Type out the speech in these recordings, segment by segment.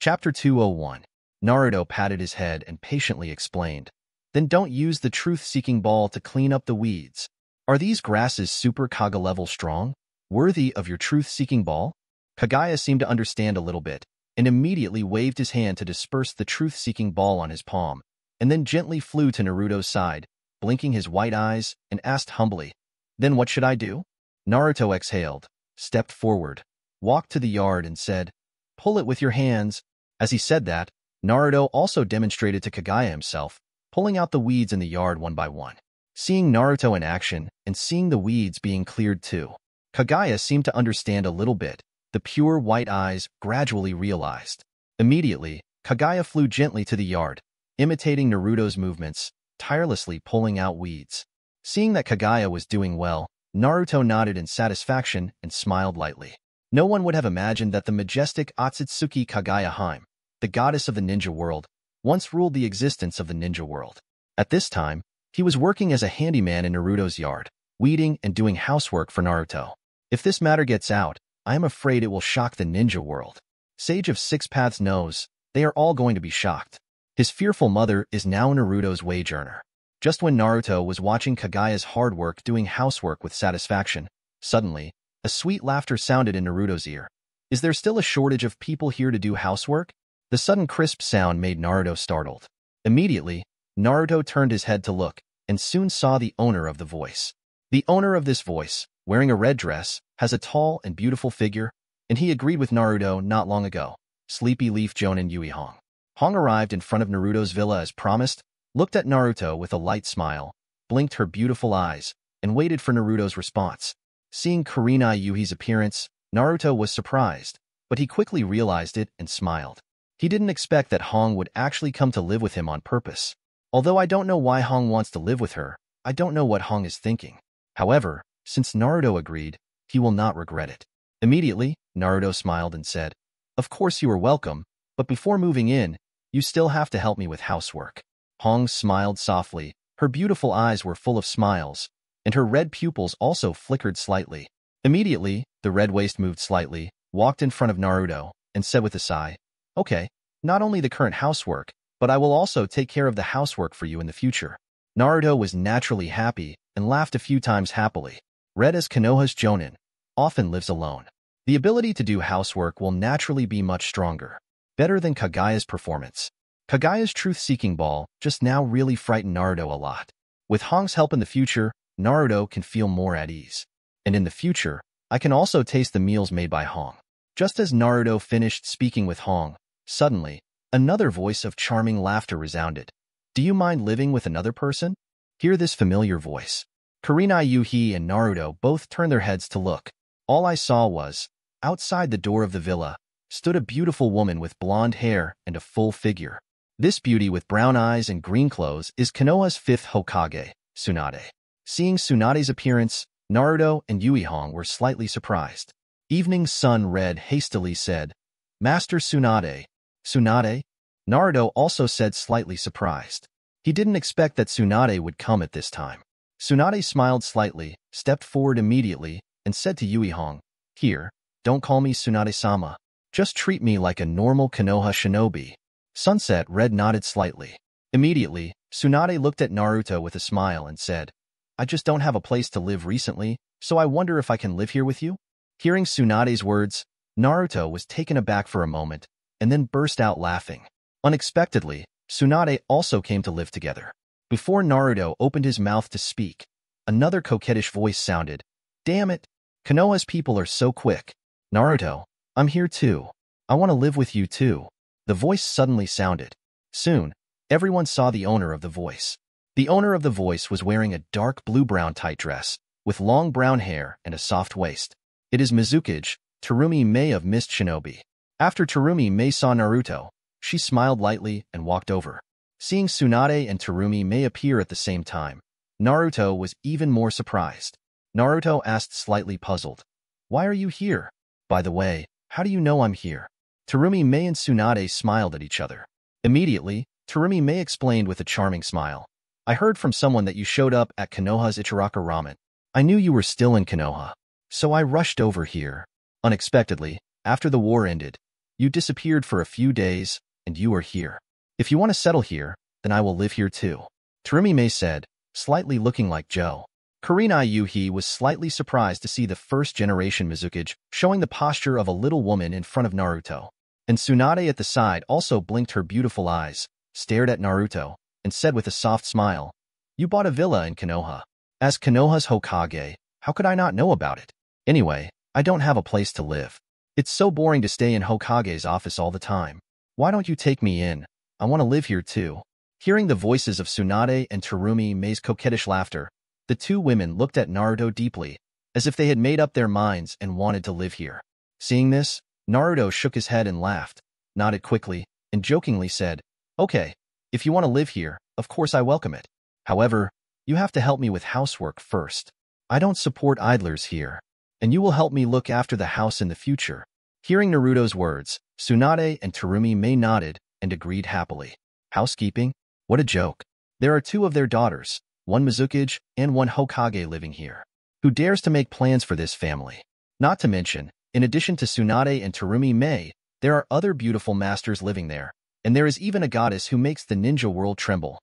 Chapter 201. Naruto patted his head and patiently explained. Then don't use the truth-seeking ball to clean up the weeds. Are these grasses super Kaga level strong? Worthy of your truth-seeking ball? Kaguya seemed to understand a little bit, and immediately waved his hand to disperse the truth-seeking ball on his palm, and then gently flew to Naruto's side, blinking his white eyes, and asked humbly, "Then what should I do?" Naruto exhaled, stepped forward, walked to the yard and said, "Pull it with your hands." As he said that, Naruto also demonstrated to Kaguya himself, pulling out the weeds in the yard one by one. Seeing Naruto in action, and seeing the weeds being cleared too, Kaguya seemed to understand a little bit. The pure white eyes gradually realized. Immediately, Kaguya flew gently to the yard, imitating Naruto's movements, tirelessly pulling out weeds. Seeing that Kaguya was doing well, Naruto nodded in satisfaction and smiled lightly. No one would have imagined that the majestic Otsutsuki Kaguya Hime, the goddess of the ninja world, once ruled the existence of the ninja world. At this time, he was working as a handyman in Naruto's yard, weeding and doing housework for Naruto. If this matter gets out, I am afraid it will shock the ninja world. Sage of Six Paths knows, they are all going to be shocked. His fearful mother is now Naruto's wage earner. Just when Naruto was watching Kaguya's hard work doing housework with satisfaction, suddenly, a sweet laughter sounded in Naruto's ear. Is there still a shortage of people here to do housework? The sudden crisp sound made Naruto startled. Immediately, Naruto turned his head to look, and soon saw the owner of the voice. The owner of this voice, wearing a red dress, has a tall and beautiful figure, and he agreed with Naruto not long ago. Sleepy Leaf Jonin Yui Hong. Hong arrived in front of Naruto's villa as promised, looked at Naruto with a light smile, blinked her beautiful eyes, and waited for Naruto's response. Seeing Kurenai Yuhi's appearance, Naruto was surprised, but he quickly realized it and smiled. He didn't expect that Hong would actually come to live with him on purpose. Although I don't know why Hong wants to live with her, I don't know what Hong is thinking. However, since Naruto agreed, he will not regret it. Immediately, Naruto smiled and said, "Of course you are welcome, but before moving in, you still have to help me with housework." Hong smiled softly, her beautiful eyes were full of smiles, and her red pupils also flickered slightly. Immediately, the red waist moved slightly, walked in front of Naruto, and said with a sigh, "Okay, not only the current housework, but I will also take care of the housework for you in the future." Naruto was naturally happy and laughed a few times happily. Red as Konoha's Jonin, often lives alone. The ability to do housework will naturally be much stronger. Better than Kaguya's performance. Kaguya's truth-seeking ball just now really frightened Naruto a lot. With Hong's help in the future, Naruto can feel more at ease. And in the future, I can also taste the meals made by Hong. Just as Naruto finished speaking with Hong, suddenly, another voice of charming laughter resounded. "Do you mind living with another person?" Hear this familiar voice. Kurenai Yuhi and Naruto both turned their heads to look. All I saw was, outside the door of the villa, stood a beautiful woman with blonde hair and a full figure. This beauty with brown eyes and green clothes is Konoha's fifth Hokage, Tsunade. Seeing Tsunade's appearance, Naruto and Yui Hong were slightly surprised. Evening Sun Red hastily said, "Master Tsunade." "Tsunade?" Naruto also said, slightly surprised. He didn't expect that Tsunade would come at this time. Tsunade smiled slightly, stepped forward immediately, and said to Yui Hong, "Here, don't call me Tsunade-sama. Just treat me like a normal Konoha shinobi." Sunset Red nodded slightly. Immediately, Tsunade looked at Naruto with a smile and said, "I just don't have a place to live recently, so I wonder if I can live here with you?" Hearing Tsunade's words, Naruto was taken aback for a moment, and then burst out laughing. Unexpectedly, Tsunade also came to live together. Before Naruto opened his mouth to speak, another coquettish voice sounded, "Damn it! Konoha's people are so quick. Naruto, I'm here too. I want to live with you too." The voice suddenly sounded. Soon, everyone saw the owner of the voice. The owner of the voice was wearing a dark blue-brown tight dress, with long brown hair and a soft waist. It is Mizukage, Terumi Mei of Mist Shinobi. After Terumi Mei saw Naruto, she smiled lightly and walked over. Seeing Tsunade and Terumi Mei appear at the same time, Naruto was even more surprised. Naruto asked, slightly puzzled, "Why are you here? By the way, how do you know I'm here?" Terumi Mei and Tsunade smiled at each other. Immediately, Terumi Mei explained with a charming smile, "I heard from someone that you showed up at Konoha's Ichiraka Ramen. I knew you were still in Konoha, so I rushed over here." Unexpectedly, after the war ended, You disappeared for a few days, and you are here. If you want to settle here, then I will live here too. Terumi said, slightly looking like Joe. Kurenai Yuhi was slightly surprised to see the first-generation Mizukage showing the posture of a little woman in front of Naruto. And Tsunade at the side also blinked her beautiful eyes, stared at Naruto, and said with a soft smile, "You bought a villa in Konoha. As Konoha's Hokage, how could I not know about it? Anyway, I don't have a place to live. It's so boring to stay in Hokage's office all the time. Why don't you take me in? I want to live here too." Hearing the voices of Tsunade and Terumi's coquettish laughter, the two women looked at Naruto deeply, as if they had made up their minds and wanted to live here. Seeing this, Naruto shook his head and laughed, nodded quickly, and jokingly said, "Okay, if you want to live here, of course I welcome it. However, you have to help me with housework first. I don't support idlers here, and you will help me look after the house in the future." Hearing Naruto's words, Tsunade and Terumi nodded and agreed happily. Housekeeping? What a joke. There are two of their daughters, one Mizukage and one Hokage living here. Who dares to make plans for this family? Not to mention, in addition to Tsunade and Terumi, there are other beautiful masters living there, and there is even a goddess who makes the ninja world tremble.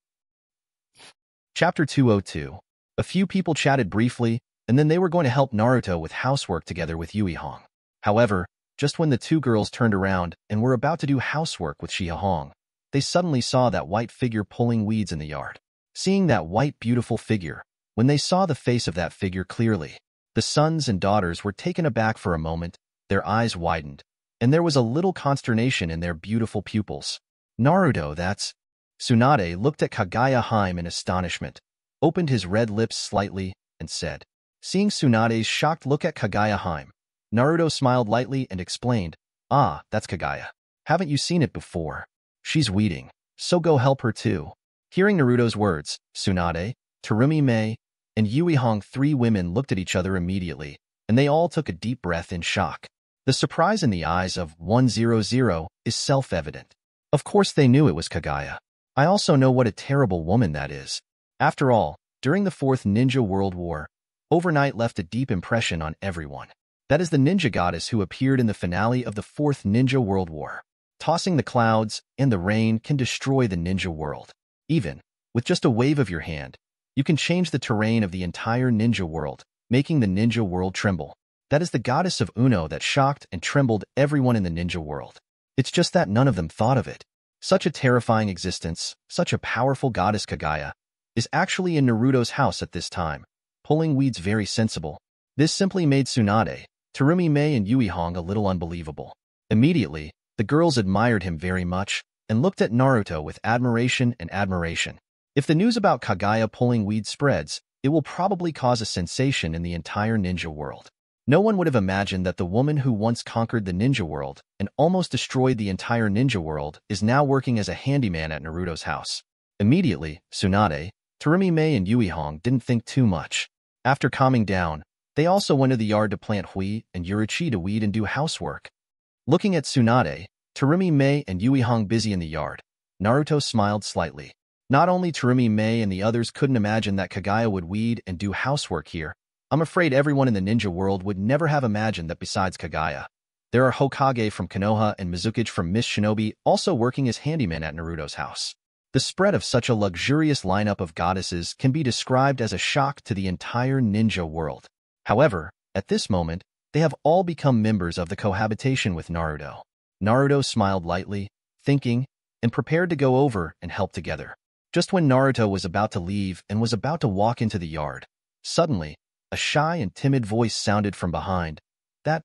Chapter 202. A few people chatted briefly, and then they were going to help Naruto with housework together with Uihong. However, just when the two girls turned around and were about to do housework with Shihahong, they suddenly saw that white figure pulling weeds in the yard. Seeing that white beautiful figure, when they saw the face of that figure clearly, the sons and daughters were taken aback for a moment, their eyes widened, and there was a little consternation in their beautiful pupils. "Naruto, that's..." Tsunade looked at Kagaya in astonishment, opened his red lips slightly, and said. Seeing Tsunade's shocked look at Kagaya, Naruto smiled lightly and explained, "Ah, that's Kagaya. Haven't you seen it before? She's weeding, so go help her too." Hearing Naruto's words, Tsunade, Terumi, and Uihong, three women looked at each other immediately, and they all took a deep breath in shock. The surprise in the eyes of 100 is self-evident. Of course they knew it was Kagaya. I also know what a terrible woman that is. After all, during the Fourth Ninja World War, Overnight left a deep impression on everyone. That is the ninja goddess who appeared in the finale of the Fourth Ninja World War. Tossing the clouds and the rain can destroy the ninja world. Even with just a wave of your hand, you can change the terrain of the entire ninja world, making the ninja world tremble. That is the goddess of Uno that shocked and trembled everyone in the ninja world. It's just that none of them thought of it. Such a terrifying existence, such a powerful goddess Kagaya, is actually in Naruto's house at this time, pulling weeds very sensible. This simply made Tsunade, Terumi and Uihong a little unbelievable. Immediately, the girls admired him very much and looked at Naruto with admiration and admiration. If the news about Kagaya pulling weeds spreads, it will probably cause a sensation in the entire ninja world. No one would have imagined that the woman who once conquered the ninja world and almost destroyed the entire ninja world is now working as a handyman at Naruto's house. Immediately, Tsunade, Terumi and Uihong didn't think too much. After calming down, they also went to the yard to plant Hui and Urichi to weed and do housework. Looking at Tsunade, Terumi and Uihong busy in the yard, Naruto smiled slightly. Not only Terumi and the others couldn't imagine that Kagaya would weed and do housework here, I'm afraid everyone in the ninja world would never have imagined that besides Kagaya, there are Hokage from Konoha and Mizukage from Miss Shinobi also working as handymen at Naruto's house. The spread of such a luxurious lineup of goddesses can be described as a shock to the entire ninja world. However, at this moment, they have all become members of the cohabitation with Naruto. Naruto smiled lightly, thinking, and prepared to go over and help together. Just when Naruto was about to leave and was about to walk into the yard, suddenly, a shy and timid voice sounded from behind. That,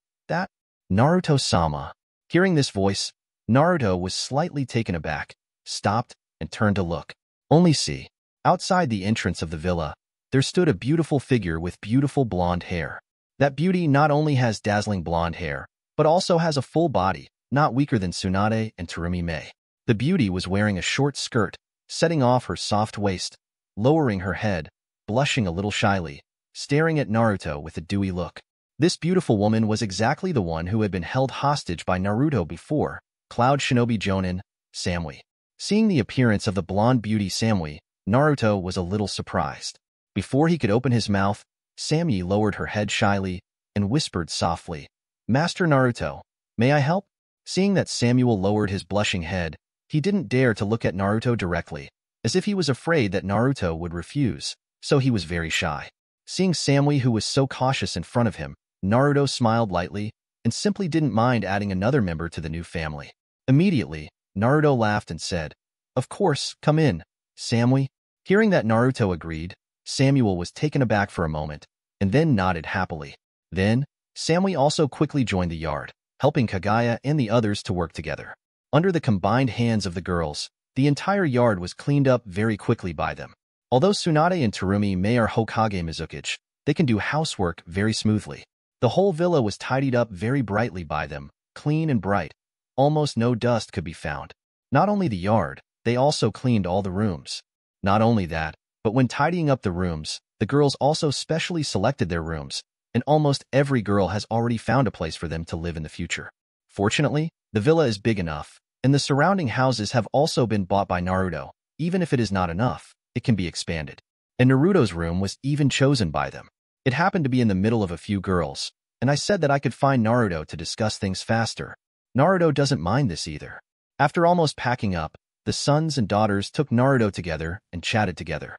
Naruto-sama. Hearing this voice, Naruto was slightly taken aback, stopped, and turned to look. Only see, outside the entrance of the villa, there stood a beautiful figure with beautiful blonde hair. That beauty not only has dazzling blonde hair, but also has a full body, not weaker than Tsunade and Terumi. The beauty was wearing a short skirt, setting off her soft waist, lowering her head, blushing a little shyly, staring at Naruto with a dewy look. This beautiful woman was exactly the one who had been held hostage by Naruto before, Cloud Shinobi Jonin, Samui. Seeing the appearance of the blonde beauty Samui, Naruto was a little surprised. Before he could open his mouth, Samui lowered her head shyly and whispered softly, "Master Naruto, may I help?" Seeing that Samuel lowered his blushing head, he didn't dare to look at Naruto directly, as if he was afraid that Naruto would refuse, so he was very shy. Seeing Samui, who was so cautious in front of him, Naruto smiled lightly and simply didn't mind adding another member to the new family. Immediately, Naruto laughed and said, "Of course, come in, Samui." Hearing that Naruto agreed, Samuel was taken aback for a moment, and then nodded happily. Then, Samui also quickly joined the yard, helping Kaguya and the others to work together. Under the combined hands of the girls, the entire yard was cleaned up very quickly by them. Although Tsunade and Terumi Mei are Hokage Mizukage, they can do housework very smoothly. The whole villa was tidied up very brightly by them, clean and bright. Almost no dust could be found. Not only the yard, they also cleaned all the rooms. Not only that, but when tidying up the rooms, the girls also specially selected their rooms, and almost every girl has already found a place for them to live in the future. Fortunately, the villa is big enough, and the surrounding houses have also been bought by Naruto. Even if it is not enough, it can be expanded. And Naruto's room was even chosen by them. It happened to be in the middle of a few girls, and I said that I could find Naruto to discuss things faster. Naruto doesn't mind this either. After almost packing up, the sons and daughters took Naruto together and chatted together.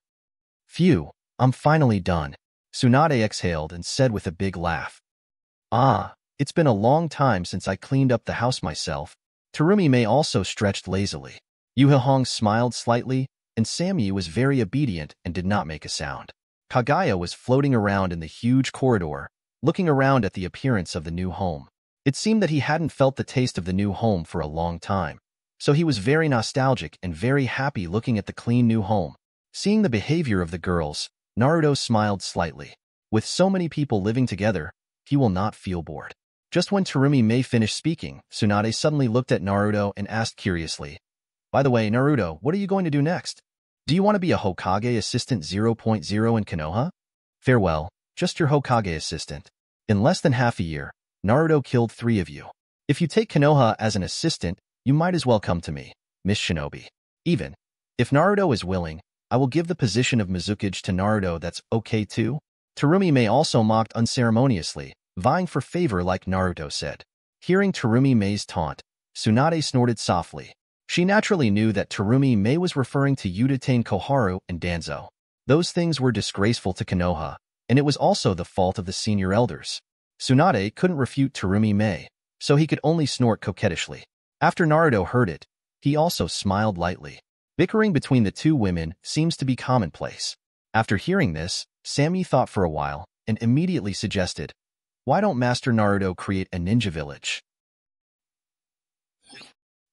"Phew, I'm finally done," Tsunade exhaled and said with a big laugh. "Ah, it's been a long time since I cleaned up the house myself." Terumi Mei also stretched lazily. Yuhihong smiled slightly, and Samui was very obedient and did not make a sound. Kaguya was floating around in the huge corridor, looking around at the appearance of the new home. It seemed that he hadn't felt the taste of the new home for a long time, so he was very nostalgic and very happy looking at the clean new home. Seeing the behavior of the girls, Naruto smiled slightly. With so many people living together, he will not feel bored. Just when Terumi Mei finished speaking, Tsunade suddenly looked at Naruto and asked curiously, "By the way, Naruto, what are you going to do next? Do you want to be a Hokage Assistant 0.0 in Konoha? Farewell, just your Hokage assistant." In less than half a year, Naruto killed 3 of you. If you take Konoha as an assistant, you might as well come to me, Miss Shinobi. Even if Naruto is willing, I will give the position of Mizukage to Naruto. That's okay too? Terumi Mei also mocked unceremoniously, vying for favor like Naruto said. Hearing Terumi Mei's taunt, Tsunade snorted softly. She naturally knew that Terumi Mei was referring to Udatain Koharu and Danzo. Those things were disgraceful to Konoha, and it was also the fault of the senior elders. Tsunade couldn't refute Terumi Mei, so he could only snort coquettishly. After Naruto heard it, he also smiled lightly. Bickering between the two women seems to be commonplace. After hearing this, Sammy thought for a while and immediately suggested, "Why don't Master Naruto create a ninja village?"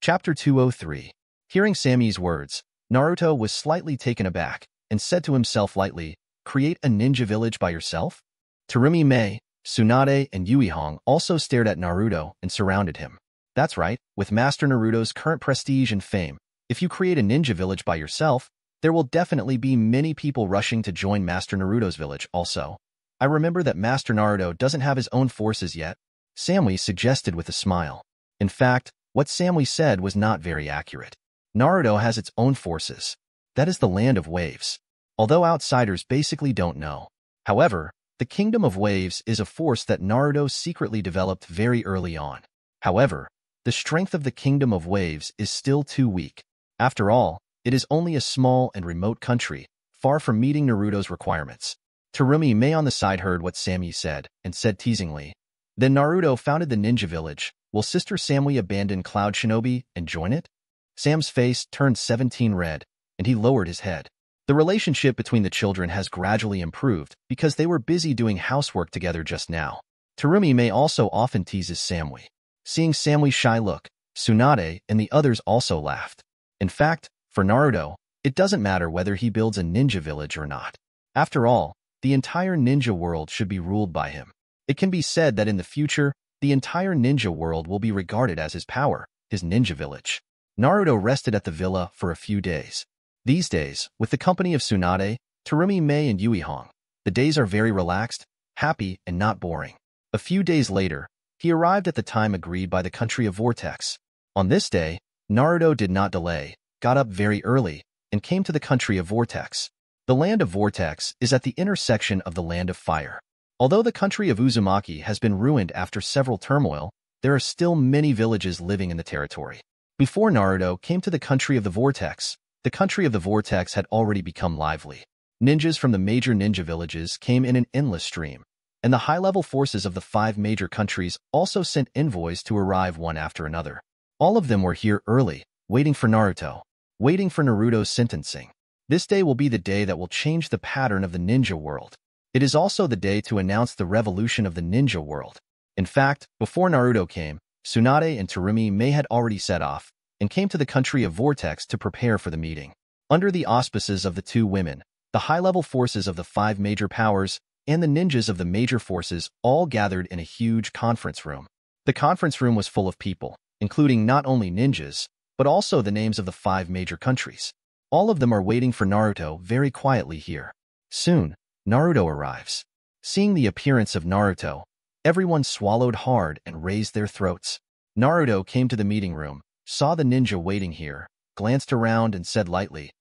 Chapter 203. Hearing Sammy's words, Naruto was slightly taken aback and said to himself lightly, "Create a ninja village by yourself?" Terumi Mei, Tsunade, and Yuihong also stared at Naruto and surrounded him. That's right, with Master Naruto's current prestige and fame, if you create a ninja village by yourself, there will definitely be many people rushing to join Master Naruto's village also. I remember that Master Naruto doesn't have his own forces yet, Samui suggested with a smile. In fact, what Samui said was not very accurate. Naruto has its own forces. That is the Land of Waves. Although outsiders basically don't know. However, the Kingdom of Waves is a force that Naruto secretly developed very early on. However, the strength of the Kingdom of Waves is still too weak. After all, it is only a small and remote country, far from meeting Naruto's requirements. Terumi Mei on the side heard what Samui said, and said teasingly, "Then Naruto founded the ninja village. Will Sister Samui abandon Cloud Shinobi and join it?" Sam's face turned 17 red, and he lowered his head. The relationship between the children has gradually improved because they were busy doing housework together just now. Terumi Mei also often teases Samui. Seeing Samui's shy look, Tsunade and the others also laughed. In fact, for Naruto, it doesn't matter whether he builds a ninja village or not. After all, the entire ninja world should be ruled by him. It can be said that in the future, the entire ninja world will be regarded as his power, his ninja village. Naruto rested at the villa for a few days. These days, with the company of Tsunade, Terumi Mei and Yuihong, the days are very relaxed, happy, and not boring. A few days later, he arrived at the time agreed by the country of Vortex. On this day, Naruto did not delay, got up very early, and came to the country of Vortex. The land of Vortex is at the intersection of the land of fire. Although the country of Uzumaki has been ruined after several turmoil, there are still many villages living in the territory. Before Naruto came to the country of the Vortex, the country of the Vortex had already become lively. Ninjas from the major ninja villages came in an endless stream, and the high-level forces of the 5 major countries also sent envoys to arrive one after another. All of them were here early, waiting for Naruto, waiting for Naruto's sentencing. This day will be the day that will change the pattern of the ninja world. It is also the day to announce the revolution of the ninja world. In fact, before Naruto came, Tsunade and Terumi Mei had already set off, and came to the country of Vortex to prepare for the meeting. Under the auspices of the 2 women, the high-level forces of the 5 major powers and the ninjas of the major forces all gathered in a huge conference room. The conference room was full of people, including not only ninjas, but also the names of the 5 major countries. All of them are waiting for Naruto very quietly here. Soon, Naruto arrives. Seeing the appearance of Naruto, everyone swallowed hard and raised their throats. Naruto came to the meeting room, saw the ninja waiting here, glanced around and said lightly,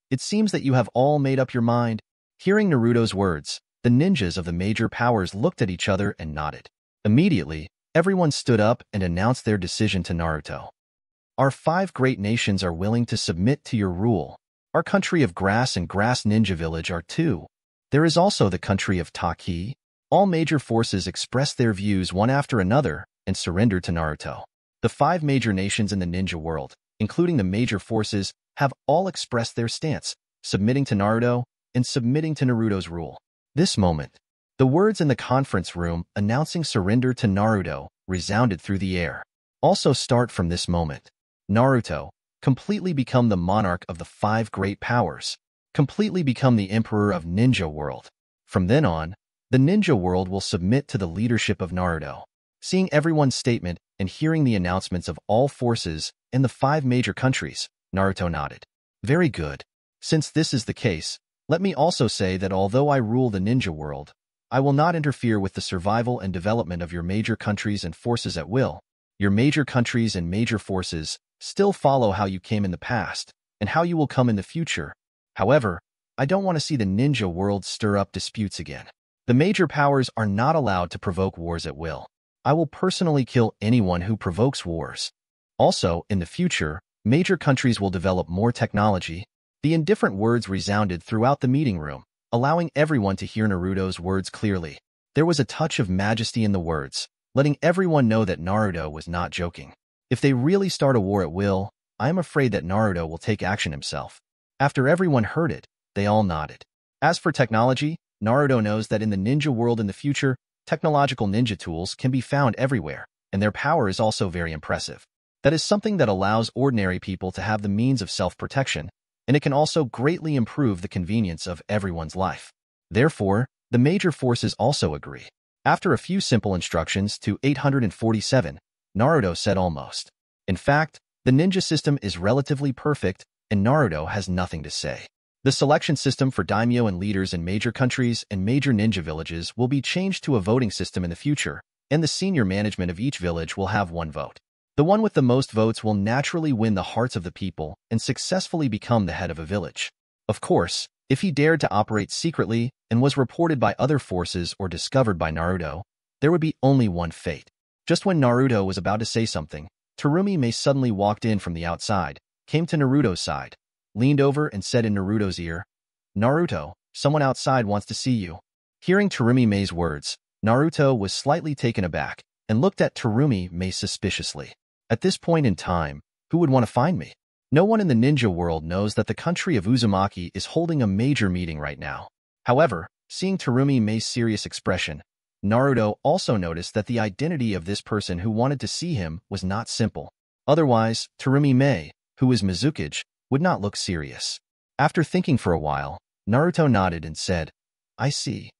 "It seems that you have all made up your mind." Hearing Naruto's words, the ninjas of the major powers looked at each other and nodded. Immediately, everyone stood up and announced their decision to Naruto. "Our 5 great nations are willing to submit to your rule. Our country of Grass and Grass Ninja Village are too. There is also the country of Taki." All major forces expressed their views one after another and surrendered to Naruto. The 5 major nations in the ninja world, including the major forces, have all expressed their stance, submitting to Naruto and submitting to Naruto's rule. This moment, the words in the conference room announcing surrender to Naruto resounded through the air. Also start from this moment, Naruto completely become the monarch of the 5 great powers, completely become the emperor of ninja world. From then on, the ninja world will submit to the leadership of Naruto. Seeing everyone's statement and hearing the announcements of all forces in the 5 major countries, Naruto nodded. "Very good. Since this is the case, let me also say that although I rule the ninja world, I will not interfere with the survival and development of your major countries and forces at will. Your major countries and major forces still follow how you came in the past and how you will come in the future. However, I don't want to see the ninja world stir up disputes again. The major powers are not allowed to provoke wars at will. I will personally kill anyone who provokes wars. Also, in the future, major countries will develop more technology." The indifferent words resounded throughout the meeting room, allowing everyone to hear Naruto's words clearly. There was a touch of majesty in the words, letting everyone know that Naruto was not joking. If they really start a war at will, I am afraid that Naruto will take action himself. After everyone heard it, they all nodded. As for technology, Naruto knows that in the ninja world in the future, technological ninja tools can be found everywhere, and their power is also very impressive. That is something that allows ordinary people to have the means of self-protection, and it can also greatly improve the convenience of everyone's life. Therefore, the major forces also agree. After a few simple instructions to 847, Naruto said almost. In fact, the ninja system is relatively perfect, and Naruto has nothing to say. The selection system for daimyo and leaders in major countries and major ninja villages will be changed to a voting system in the future, and the senior management of each village will have 1 vote. The one with the most votes will naturally win the hearts of the people and successfully become the head of a village. Of course, if he dared to operate secretly and was reported by other forces or discovered by Naruto, there would be only one fate. Just when Naruto was about to say something, Terumi Mei suddenly walked in from the outside, came to Naruto's side, leaned over and said in Naruto's ear, "Naruto, someone outside wants to see you." Hearing Terumi Mei's words, Naruto was slightly taken aback and looked at Terumi Mei suspiciously. At this point in time, who would want to find me? No one in the ninja world knows that the country of Uzumaki is holding a major meeting right now. However, seeing Terumi Mei's serious expression, Naruto also noticed that the identity of this person who wanted to see him was not simple. Otherwise, Terumi Mei, who is Mizukage, would not look serious. After thinking for a while, Naruto nodded and said, "I see."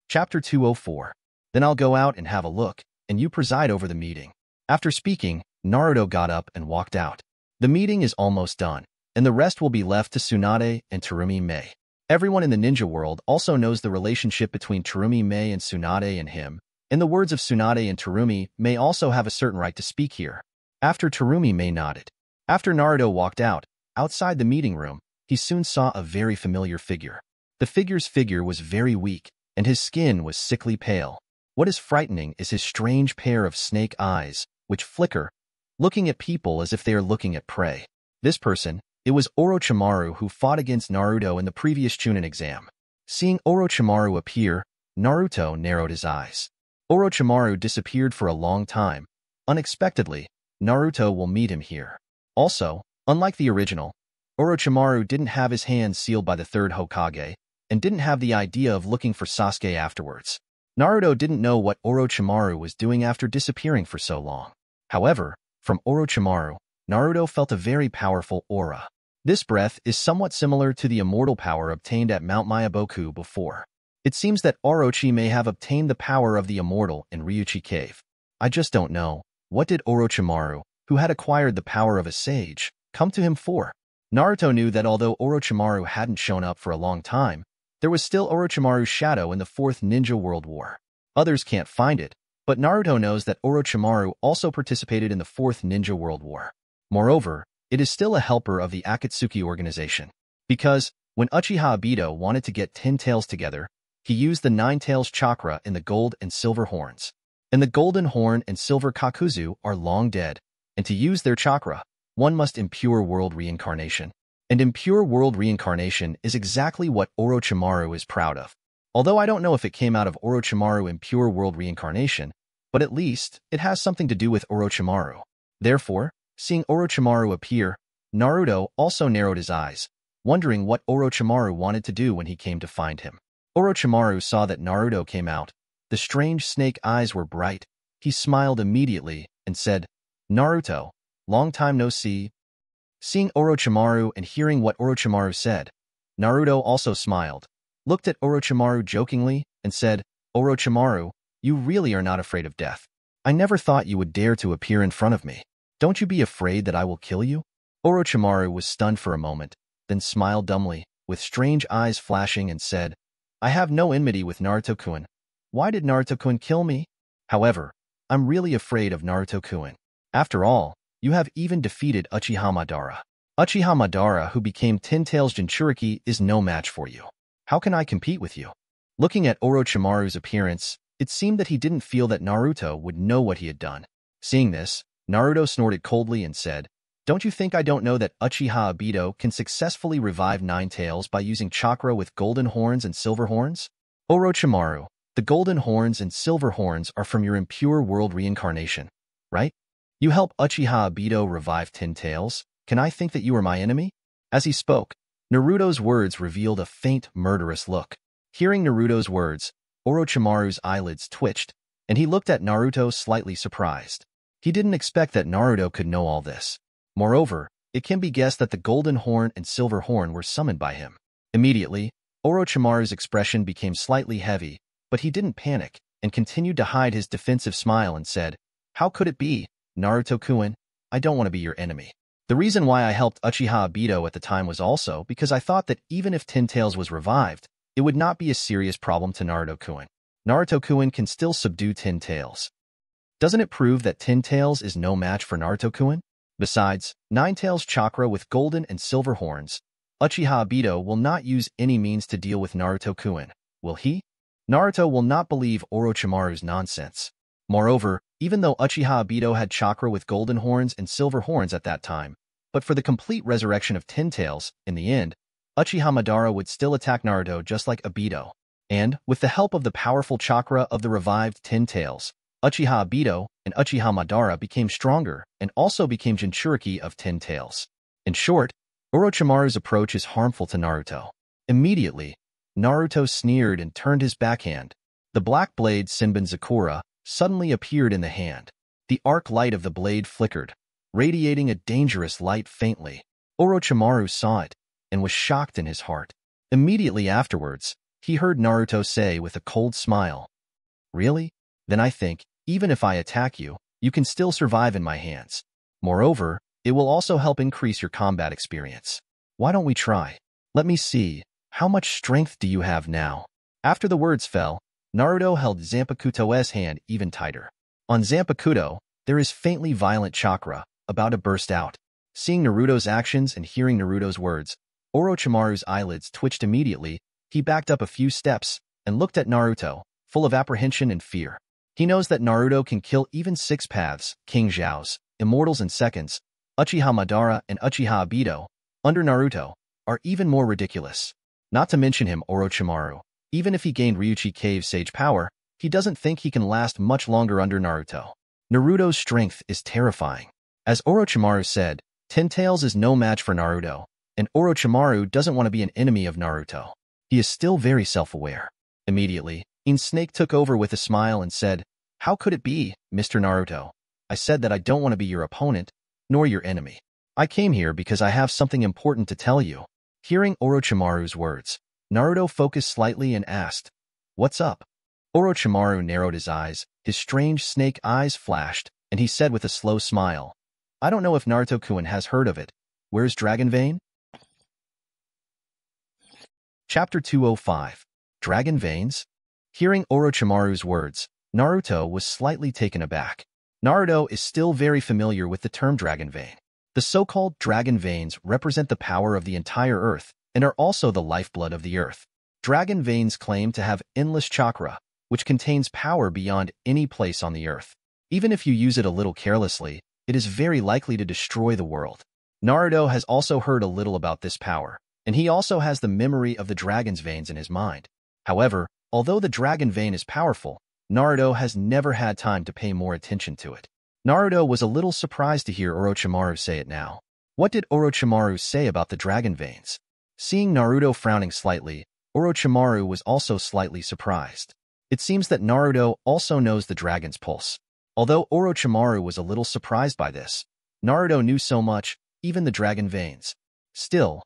Chapter 204. Then I'll go out and have a look, and you preside over the meeting. After speaking, Naruto got up and walked out. The meeting is almost done, and the rest will be left to Tsunade and Terumi Mei. Everyone in the ninja world also knows the relationship between Terumi Mei and Tsunade and him, and the words of Tsunade and Terumi Mei also have a certain right to speak here. After Terumi Mei nodded. After Naruto walked out, outside the meeting room, he soon saw a very familiar figure. The figure was very weak, and his skin was sickly pale. What is frightening is his strange pair of snake eyes, which flicker, looking at people as if they are looking at prey. This person, it was Orochimaru who fought against Naruto in the previous Chunin exam. Seeing Orochimaru appear, Naruto narrowed his eyes. Orochimaru disappeared for a long time. Unexpectedly, Naruto will meet him here. Also, unlike the original, Orochimaru didn't have his hands sealed by the third Hokage, and didn't have the idea of looking for Sasuke afterwards. Naruto didn't know what Orochimaru was doing after disappearing for so long. However, from Orochimaru, Naruto felt a very powerful aura. This breath is somewhat similar to the immortal power obtained at Mount Myaboku before. It seems that Orochi may have obtained the power of the immortal in Ryuchi Cave. I just don't know, what did Orochimaru, who had acquired the power of a sage, come to him for? Naruto knew that although Orochimaru hadn't shown up for a long time, there was still Orochimaru's shadow in the Fourth Ninja World War. Others can't find it, but Naruto knows that Orochimaru also participated in the Fourth Ninja World War. Moreover, it is still a helper of the Akatsuki organization. Because, when Uchiha Obito wanted to get 10 tails together, he used the 9 tails chakra in the gold and silver horns. And the golden horn and silver kakuzu are long dead, and to use their chakra, one must impure world reincarnation. And impure world reincarnation is exactly what Orochimaru is proud of. Although I don't know if it came out of Orochimaru impure world reincarnation, but at least it has something to do with Orochimaru. Therefore, seeing Orochimaru appear, Naruto also narrowed his eyes, wondering what Orochimaru wanted to do when he came to find him. Orochimaru saw that Naruto came out. The strange snake eyes were bright. He smiled immediately and said, "Naruto, long time no see." Seeing Orochimaru and hearing what Orochimaru said, Naruto also smiled, looked at Orochimaru jokingly, and said, "Orochimaru, you really are not afraid of death. I never thought you would dare to appear in front of me. Don't you be afraid that I will kill you?" Orochimaru was stunned for a moment, then smiled dumbly, with strange eyes flashing, and said, "I have no enmity with Naruto-kun. Why did Naruto-kun kill me? However, I'm really afraid of Naruto-kun. After all, you have even defeated Uchiha Madara. Uchiha Madara, who became 10 Tails Jinchuriki, is no match for you. How can I compete with you?" Looking at Orochimaru's appearance, it seemed that he didn't feel that Naruto would know what he had done. Seeing this, Naruto snorted coldly and said, "Don't you think I don't know that Uchiha Obito can successfully revive 9 tails by using chakra with golden horns and silver horns? Orochimaru, the golden horns and silver horns are from your impure world reincarnation, right? You help Uchiha Obito revive 10 tails. Can I think that you are my enemy?" As he spoke, Naruto's words revealed a faint, murderous look. Hearing Naruto's words, Orochimaru's eyelids twitched, and he looked at Naruto slightly surprised. He didn't expect that Naruto could know all this. Moreover, it can be guessed that the golden horn and silver horn were summoned by him. Immediately, Orochimaru's expression became slightly heavy, but he didn't panic, and continued to hide his defensive smile and said, "How could it be, Naruto-kun? I don't want to be your enemy. The reason why I helped Uchiha Obito at the time was also because I thought that even if 10 Tails was revived, it would not be a serious problem to Naruto-kun. Naruto-kun can still subdue 10 Tails. Doesn't it prove that 10 Tails is no match for Naruto-kun? Besides, 9 Tails chakra with golden and silver horns, Uchiha Obito will not use any means to deal with Naruto-kun, will he?" Naruto will not believe Orochimaru's nonsense. Moreover, even though Uchiha Obito had chakra with golden horns and silver horns at that time, but for the complete resurrection of 10 Tails, in the end, Uchiha Madara would still attack Naruto just like Obito. And, with the help of the powerful chakra of the revived 10 Tails, Uchiha Obito and Uchiha Madara became stronger and also became Jinchuriki of 10 Tails. In short, Orochimaru's approach is harmful to Naruto. Immediately, Naruto sneered and turned his backhand. The black blade Senbon Zakura suddenly appeared in the hand. The arc light of the blade flickered, radiating a dangerous light faintly. Orochimaru saw it and was shocked in his heart. Immediately afterwards, he heard Naruto say with a cold smile, "Really? Then I think, even if I attack you, you can still survive in my hands. Moreover, it will also help increase your combat experience. Why don't we try? Let me see, how much strength do you have now?" After the words fell, Naruto held Zanpakuto's hand even tighter. On Zanpakuto, there is faintly violent chakra, about to burst out. Seeing Naruto's actions and hearing Naruto's words, Orochimaru's eyelids twitched immediately. He backed up a few steps and looked at Naruto, full of apprehension and fear. He knows that Naruto can kill even 6 paths, King Zhao's, immortals in seconds, Uchiha Madara and Uchiha Obito, under Naruto, are even more ridiculous. Not to mention him Orochimaru. Even if he gained Ryuchi Cave Sage power, he doesn't think he can last much longer under Naruto. Naruto's strength is terrifying. As Orochimaru said, Ten Tails is no match for Naruto, and Orochimaru doesn't want to be an enemy of Naruto. He is still very self-aware. Immediately, Snake took over with a smile and said, "How could it be, Mr. Naruto? I said that I don't want to be your opponent, nor your enemy. I came here because I have something important to tell you." Hearing Orochimaru's words, Naruto focused slightly and asked, "What's up?" Orochimaru narrowed his eyes, his strange snake eyes flashed, and he said with a slow smile, "I don't know if Naruto-kun has heard of it. Where's Dragon Vein?" Chapter 205. Dragon Veins? Hearing Orochimaru's words, Naruto was slightly taken aback. Naruto is still very familiar with the term Dragon Vein. The so-called Dragon Veins represent the power of the entire Earth and are also the lifeblood of the Earth. Dragon Veins claim to have endless chakra, which contains power beyond any place on the Earth. Even if you use it a little carelessly, it is very likely to destroy the world. Naruto has also heard a little about this power, and he also has the memory of the Dragon's Veins in his mind. However, although the Dragon Vein is powerful, Naruto has never had time to pay more attention to it. Naruto was a little surprised to hear Orochimaru say it now. What did Orochimaru say about the Dragon Veins? Seeing Naruto frowning slightly, Orochimaru was also slightly surprised. It seems that Naruto also knows the Dragon's Pulse. Although Orochimaru was a little surprised by this, Naruto knew so much, even the Dragon Veins. Still,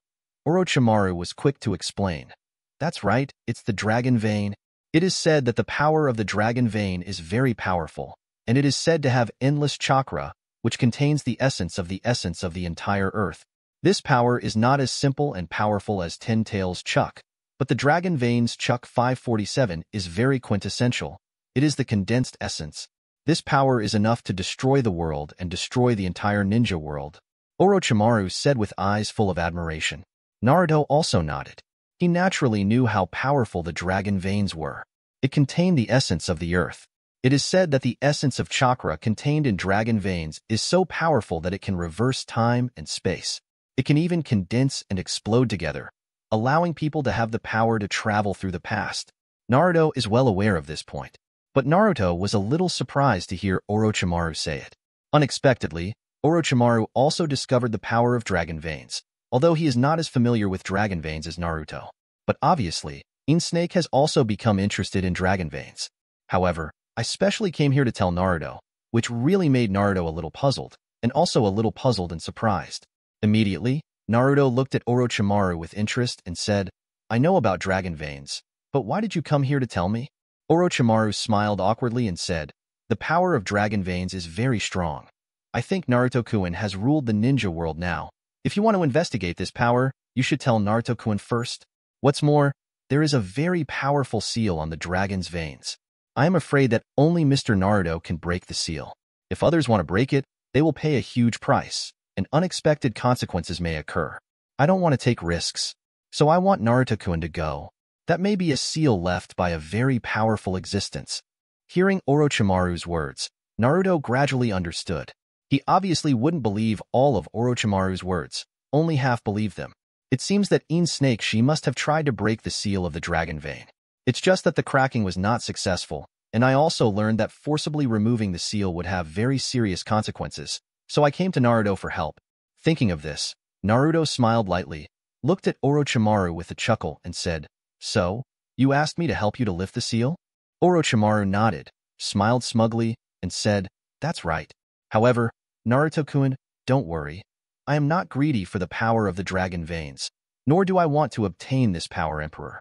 Orochimaru was quick to explain. "That's right, it's the Dragon Vein. It is said that the power of the Dragon Vein is very powerful, and it is said to have endless chakra, which contains the essence of the entire Earth. This power is not as simple and powerful as Ten Tails' Chuck, but the Dragon Vein's Chuck 547 is very quintessential. It is the condensed essence. This power is enough to destroy the world and destroy the entire ninja world," Orochimaru said with eyes full of admiration. Naruto also nodded. He naturally knew how powerful the Dragon Veins were. It contained the essence of the Earth. It is said that the essence of chakra contained in Dragon Veins is so powerful that it can reverse time and space. It can even condense and explode together, allowing people to have the power to travel through the past. Naruto is well aware of this point. But Naruto was a little surprised to hear Orochimaru say it. Unexpectedly, Orochimaru also discovered the power of Dragon Veins, although he is not as familiar with Dragon Veins as Naruto. But obviously, Snake has also become interested in Dragon Veins. However, I specially came here to tell Naruto, which really made Naruto a little puzzled, and also a little puzzled and surprised. Immediately, Naruto looked at Orochimaru with interest and said, "I know about Dragon Veins, but why did you come here to tell me?" Orochimaru smiled awkwardly and said, "The power of Dragon Veins is very strong. I think Naruto-kun has ruled the ninja world now. If you want to investigate this power, you should tell Naruto-kun first. What's more, there is a very powerful seal on the Dragon's Veins. I am afraid that only Mr. Naruto can break the seal. If others want to break it, they will pay a huge price, and unexpected consequences may occur. I don't want to take risks, so I want Naruto-kun to go. That may be a seal left by a very powerful existence." Hearing Orochimaru's words, Naruto gradually understood. He obviously wouldn't believe all of Orochimaru's words, only half believed them. It seems that Snake she must have tried to break the seal of the Dragon Vein. It's just that the cracking was not successful, and I also learned that forcibly removing the seal would have very serious consequences, so I came to Naruto for help. Thinking of this, Naruto smiled lightly, looked at Orochimaru with a chuckle, and said, "So, you asked me to help you to lift the seal?" Orochimaru nodded, smiled smugly, and said, "That's right. However, Naruto-kun, don't worry. I am not greedy for the power of the Dragon Veins, nor do I want to obtain this power, Emperor.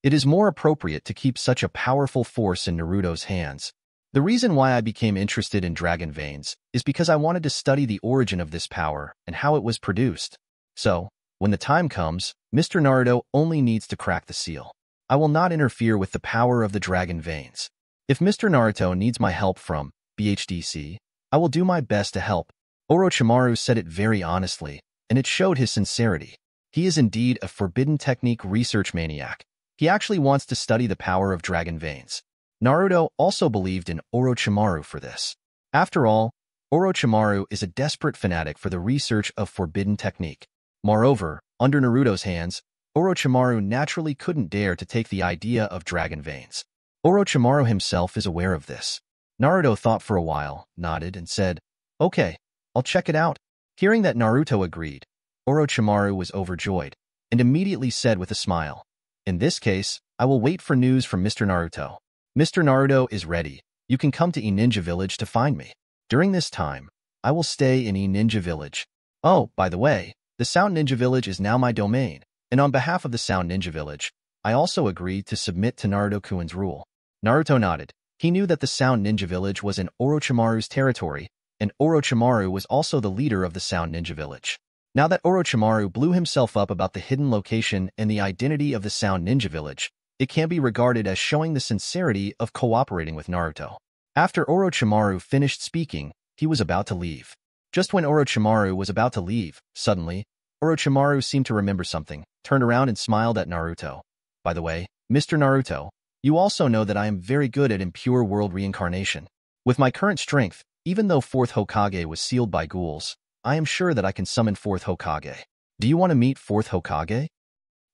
It is more appropriate to keep such a powerful force in Naruto's hands. The reason why I became interested in Dragon Veins is because I wanted to study the origin of this power and how it was produced. So, when the time comes, Mr. Naruto only needs to crack the seal. I will not interfere with the power of the Dragon Veins. If Mr. Naruto needs my help from BHDC, I will do my best to help." Orochimaru said it very honestly, and it showed his sincerity. He is indeed a forbidden technique research maniac. He actually wants to study the power of Dragon Veins. Naruto also believed in Orochimaru for this. After all, Orochimaru is a desperate fanatic for the research of forbidden technique. Moreover, under Naruto's hands, Orochimaru naturally couldn't dare to take the idea of dragon veins. Orochimaru himself is aware of this. Naruto thought for a while, nodded, and said, "Okay, I'll check it out." Hearing that Naruto agreed, Orochimaru was overjoyed, and immediately said with a smile, "In this case, I will wait for news from Mr. Naruto. Mr. Naruto is ready. You can come to E-Ninja Village to find me. During this time, I will stay in E-Ninja Village. Oh, by the way, the Sound Ninja Village is now my domain, and on behalf of the Sound Ninja Village, I also agreed to submit to Naruto-kun's rule." Naruto nodded. He knew that the Sound Ninja Village was in Orochimaru's territory, and Orochimaru was also the leader of the Sound Ninja Village. Now that Orochimaru blew himself up about the hidden location and the identity of the Sound Ninja Village, it can be regarded as showing the sincerity of cooperating with Naruto. After Orochimaru finished speaking, he was about to leave. Just when Orochimaru was about to leave, suddenly, Orochimaru seemed to remember something, turned around and smiled at Naruto. "By the way, Mr. Naruto, you also know that I am very good at impure world reincarnation. With my current strength, even though 4th Hokage was sealed by ghouls, I am sure that I can summon 4th Hokage. Do you want to meet 4th Hokage?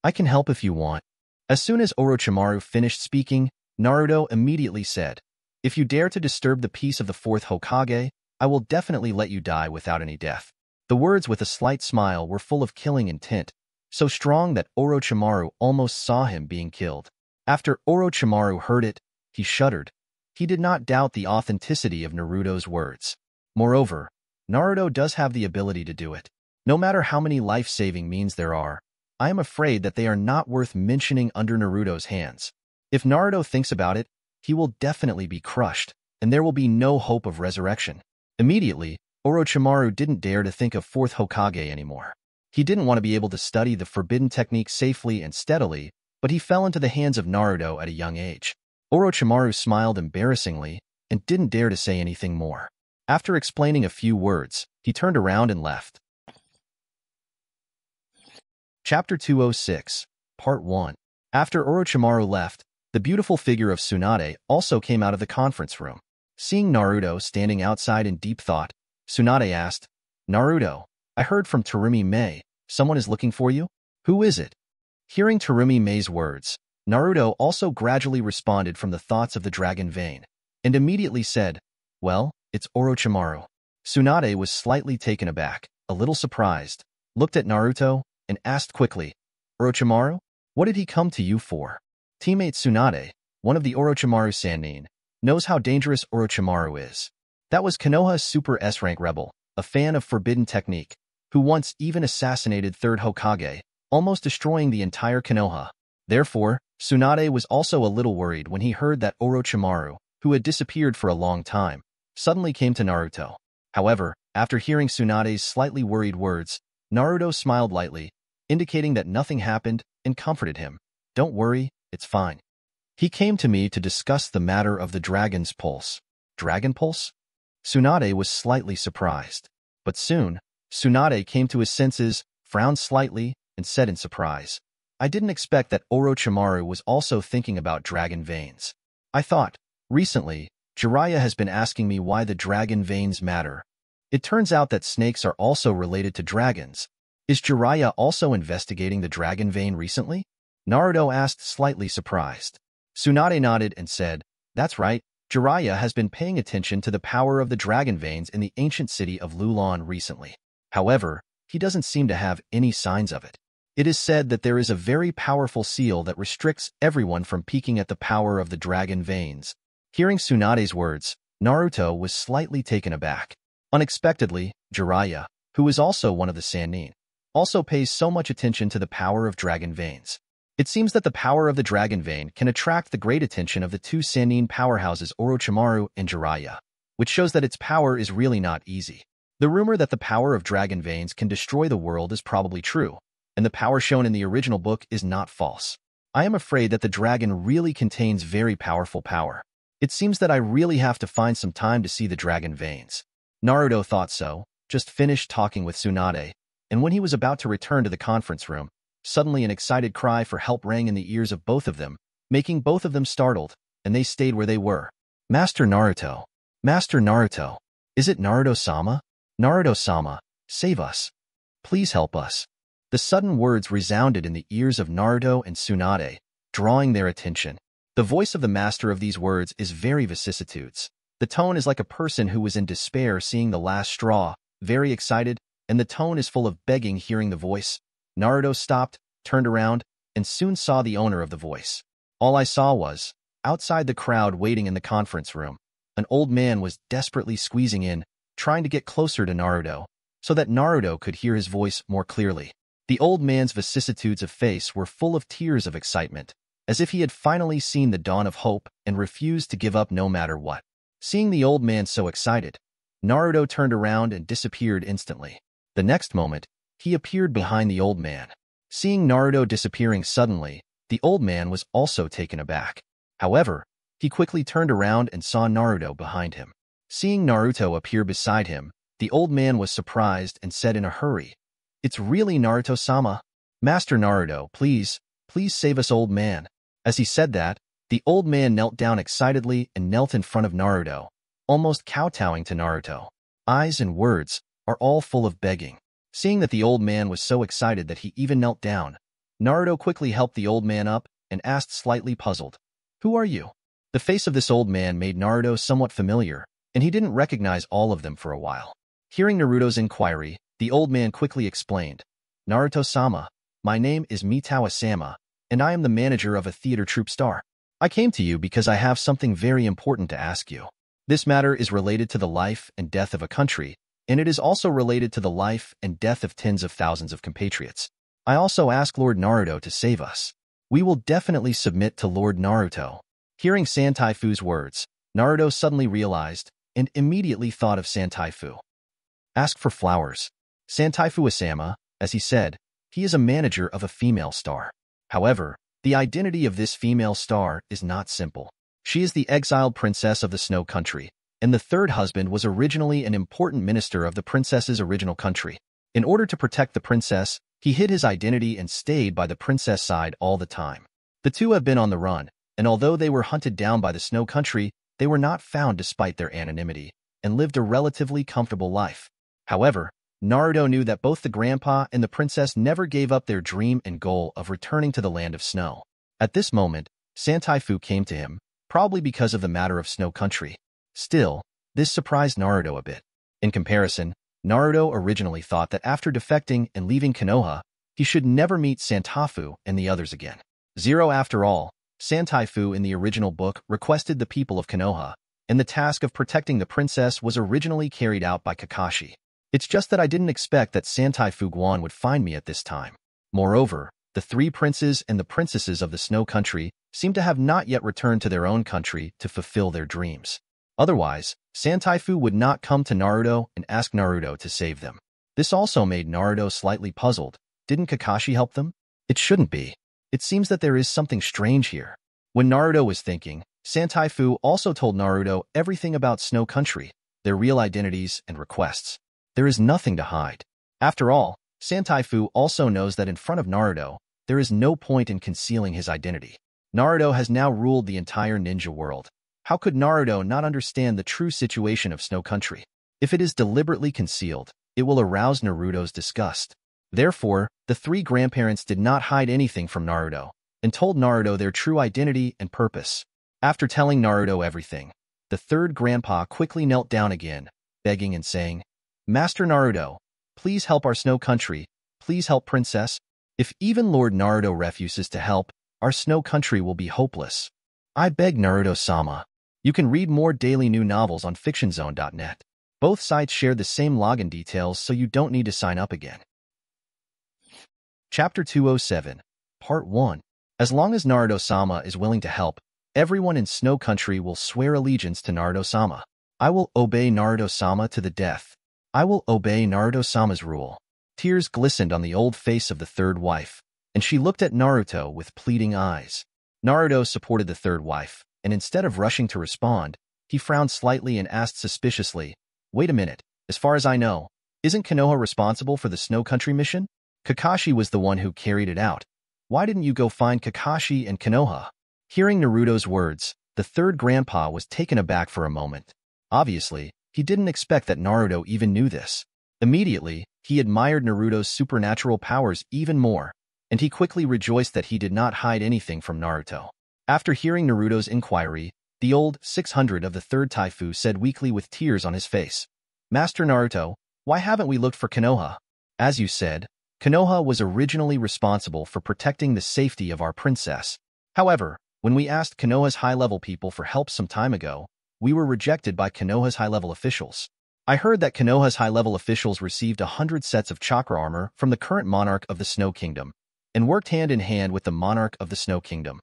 I can help if you want." As soon as Orochimaru finished speaking, Naruto immediately said, "If you dare to disturb the peace of the 4th Hokage, I will definitely let you die without any death." The words with a slight smile were full of killing intent, so strong that Orochimaru almost saw him being killed. After Orochimaru heard it, he shuddered. He did not doubt the authenticity of Naruto's words. Moreover, Naruto does have the ability to do it. No matter how many life-saving means there are, I am afraid that they are not worth mentioning under Naruto's hands. If Naruto thinks about it, he will definitely be crushed, and there will be no hope of resurrection. Immediately, Orochimaru didn't dare to think of 4th Hokage anymore. He didn't want to be able to study the forbidden technique safely and steadily, but he fell into the hands of Naruto at a young age. Orochimaru smiled embarrassingly and didn't dare to say anything more. After explaining a few words, he turned around and left. Chapter 206, Part 1. After Orochimaru left, the beautiful figure of Tsunade also came out of the conference room. Seeing Naruto standing outside in deep thought, Tsunade asked, "Naruto, I heard from Terumi Mei. Someone is looking for you? Who is it?" Hearing Terumi Mei's words, Naruto also gradually responded from the thoughts of the dragon vein, and immediately said, "Well, it's Orochimaru." Tsunade was slightly taken aback, a little surprised, looked at Naruto, and asked quickly, "Orochimaru, what did he come to you for?" Teammate Tsunade, one of the Orochimaru Sannin, knows how dangerous Orochimaru is. That was Konoha's Super S-rank rebel, a fan of forbidden technique, who once even assassinated 3rd Hokage, almost destroying the entire Konoha. Therefore, Tsunade was also a little worried when he heard that Orochimaru, who had disappeared for a long time, suddenly came to Naruto. However, after hearing Tsunade's slightly worried words, Naruto smiled lightly, indicating that nothing happened, and comforted him. "Don't worry, it's fine. He came to me to discuss the matter of the Dragon's Pulse." Dragon Pulse? Tsunade was slightly surprised. But soon, Tsunade came to his senses, frowned slightly, and said in surprise, "I didn't expect that Orochimaru was also thinking about dragon veins. I thought, recently, Jiraiya has been asking me why the dragon veins matter. It turns out that snakes are also related to dragons. Is Jiraiya also investigating the dragon vein recently?" Naruto asked, slightly surprised. Tsunade nodded and said, "That's right, Jiraiya has been paying attention to the power of the dragon veins in the ancient city of Lulan recently. However, he doesn't seem to have any signs of it. It is said that there is a very powerful seal that restricts everyone from peeking at the power of the dragon veins." Hearing Tsunade's words, Naruto was slightly taken aback. Unexpectedly, Jiraiya, who is also one of the Sannin, also pays so much attention to the power of dragon veins. It seems that the power of the dragon vein can attract the great attention of the two Sannin powerhouses Orochimaru and Jiraiya, which shows that its power is really not easy. The rumor that the power of dragon veins can destroy the world is probably true, and the power shown in the original book is not false. I am afraid that the dragon really contains very powerful power. It seems that I really have to find some time to see the dragon veins. Naruto thought so, just finished talking with Tsunade, and when he was about to return to the conference room, suddenly an excited cry for help rang in the ears of both of them, making both of them startled. and they stayed where they were. Master Naruto. Master Naruto. Is it Naruto-sama? Naruto-sama, save us. Please help us. The sudden words resounded in the ears of Naruto and Tsunade, drawing their attention. The voice of the master of these words is very vicissitudes. The tone is like a person who was in despair seeing the last straw, very excited, and the tone is full of begging hearing the voice. Naruto stopped, turned around, and soon saw the owner of the voice. All I saw was, outside the crowd waiting in the conference room, an old man was desperately squeezing in, trying to get closer to Naruto, so that Naruto could hear his voice more clearly. The old man's vicissitudes of face were full of tears of excitement, as if he had finally seen the dawn of hope and refused to give up no matter what. Seeing the old man so excited, Naruto turned around and disappeared instantly. The next moment, he appeared behind the old man. Seeing Naruto disappearing suddenly, the old man was also taken aback. However, he quickly turned around and saw Naruto behind him. Seeing Naruto appear beside him, the old man was surprised and said in a hurry, "It's really Naruto-sama. Master Naruto, please save us, old man." As he said that, the old man knelt down excitedly and knelt in front of Naruto, almost kowtowing to Naruto. Eyes and words are all full of begging. Seeing that the old man was so excited that he even knelt down, Naruto quickly helped the old man up and asked, slightly puzzled, "Who are you?" The face of this old man made Naruto somewhat familiar, and he didn't recognize all of them for a while. Hearing Naruto's inquiry, the old man quickly explained, "Naruto-sama, my name is Mitawa-sama, and I am the manager of a theater troupe star. I came to you because I have something very important to ask you. This matter is related to the life and death of a country, and it is also related to the life and death of tens of thousands of compatriots. I also ask Lord Naruto to save us. We will definitely submit to Lord Naruto." Hearing Santaifu's words, Naruto suddenly realized and immediately thought of Santaifu. Ask for flowers. Santaifu-sama, as he said, he is a manager of a female star. However, the identity of this female star is not simple. She is the exiled princess of the Snow Country, and the third husband was originally an important minister of the princess's original country. In order to protect the princess, he hid his identity and stayed by the princess' side all the time. The two have been on the run, and although they were hunted down by the Snow Country, they were not found despite their anonymity, and lived a relatively comfortable life. However, Naruto knew that both the grandpa and the princess never gave up their dream and goal of returning to the land of snow. At this moment, Santaifu came to him, probably because of the matter of Snow Country. Still, this surprised Naruto a bit. In comparison, Naruto originally thought that after defecting and leaving Konoha, he should never meet Santaifu and the others again. Zero, after all, Santaifu in the original book requested the people of Konoha, and the task of protecting the princess was originally carried out by Kakashi. It's just that I didn't expect that Santaifu Guan would find me at this time. Moreover, the three princes and the princesses of the Snow Country seem to have not yet returned to their own country to fulfill their dreams. Otherwise, Santaifu would not come to Naruto and ask Naruto to save them. This also made Naruto slightly puzzled. Didn't Kakashi help them? It shouldn't be. It seems that there is something strange here. When Naruto was thinking, Santaifu also told Naruto everything about Snow Country, their real identities and requests. There is nothing to hide. After all, Santaifu also knows that in front of Naruto, there is no point in concealing his identity. Naruto has now ruled the entire ninja world. How could Naruto not understand the true situation of Snow Country? If it is deliberately concealed, it will arouse Naruto's disgust. Therefore, the three grandparents did not hide anything from Naruto, and told Naruto their true identity and purpose. After telling Naruto everything, the third grandpa quickly knelt down again, begging and saying, "Master Naruto, please help our Snow Country, please help Princess. If even Lord Naruto refuses to help, our Snow Country will be hopeless. I beg Naruto-sama." You can read more daily new novels on fictionzone.net. Both sites share the same login details, so you don't need to sign up again. Chapter 207, Part 1. As long as Naruto-sama is willing to help, everyone in Snow Country will swear allegiance to Naruto-sama. I will obey Naruto-sama to the death. I will obey Naruto-sama's rule. Tears glistened on the old face of the third wife, and she looked at Naruto with pleading eyes. Naruto supported the third wife, and instead of rushing to respond, he frowned slightly and asked suspiciously, "Wait a minute, as far as I know, isn't Konoha responsible for the Snow Country mission? Kakashi was the one who carried it out. Why didn't you go find Kakashi and Konoha?" Hearing Naruto's words, The third grandpa was taken aback for a moment. Obviously, he didn't expect that Naruto even knew this. Immediately, he admired Naruto's supernatural powers even more, and he quickly rejoiced that he did not hide anything from Naruto. After hearing Naruto's inquiry, the old 600 of the third Taifu said weakly with tears on his face, "Master Naruto, why haven't we looked for Konoha? As you said, Konoha was originally responsible for protecting the safety of our princess. However, when we asked Konoha's high-level people for help some time ago, we were rejected by Konoha's high-level officials. I heard that Konoha's high-level officials received 100 sets of chakra armor from the current monarch of the Snow Kingdom, and worked hand-in-hand with the monarch of the Snow Kingdom.